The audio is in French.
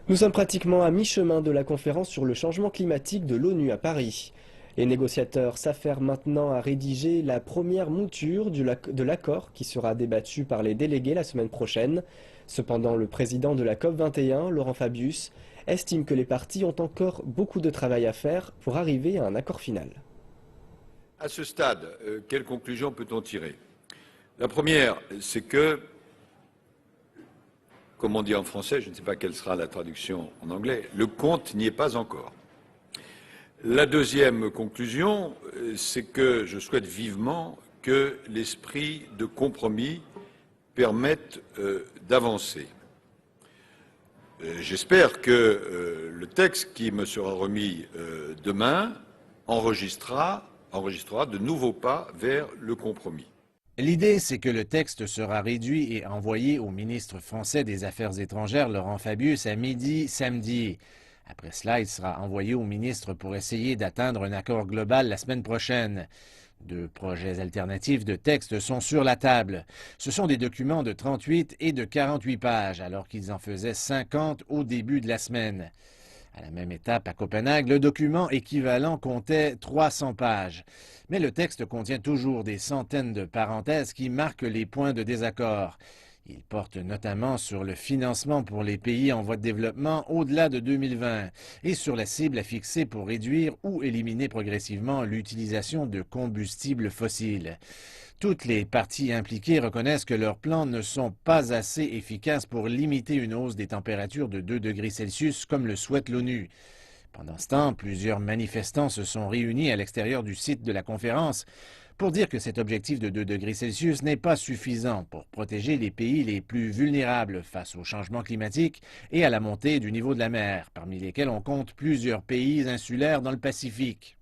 Nous sommes pratiquement à mi-chemin de la conférence sur le changement climatique de l'ONU à Paris. Les négociateurs s'affairent maintenant à rédiger la première mouture de l'accord qui sera débattu par les délégués la semaine prochaine. Cependant, le président de la COP 21, Laurent Fabius, estime que les parties ont encore beaucoup de travail à faire pour arriver à un accord final. À ce stade, quelles conclusions peut-on tirer? La première, c'est que, comme on dit en français, je ne sais pas quelle sera la traduction en anglais, le compte n'y est pas encore. La deuxième conclusion, c'est que je souhaite vivement que l'esprit de compromis permette d'avancer. J'espère que le texte qui me sera remis demain enregistrera de nouveaux pas vers le compromis. L'idée, c'est que le texte sera réduit et envoyé au ministre français des Affaires étrangères, Laurent Fabius, à midi samedi. Après cela, il sera envoyé au ministre pour essayer d'atteindre un accord global la semaine prochaine. Deux projets alternatifs de texte sont sur la table. Ce sont des documents de 38 et de 48 pages, alors qu'ils en faisaient 50 au début de la semaine. À la même étape, à Copenhague, le document équivalent comptait 300 pages. Mais le texte contient toujours des centaines de parenthèses qui marquent les points de désaccord. Il porte notamment sur le financement pour les pays en voie de développement au-delà de 2020 et sur la cible à fixer pour réduire ou éliminer progressivement l'utilisation de combustibles fossiles. Toutes les parties impliquées reconnaissent que leurs plans ne sont pas assez efficaces pour limiter une hausse des températures de 2 degrés Celsius comme le souhaite l'ONU. Pendant ce temps, plusieurs manifestants se sont réunis à l'extérieur du site de la conférence pour dire que cet objectif de 2 degrés Celsius n'est pas suffisant pour protéger les pays les plus vulnérables face au changement climatique et à la montée du niveau de la mer, parmi lesquels on compte plusieurs pays insulaires dans le Pacifique.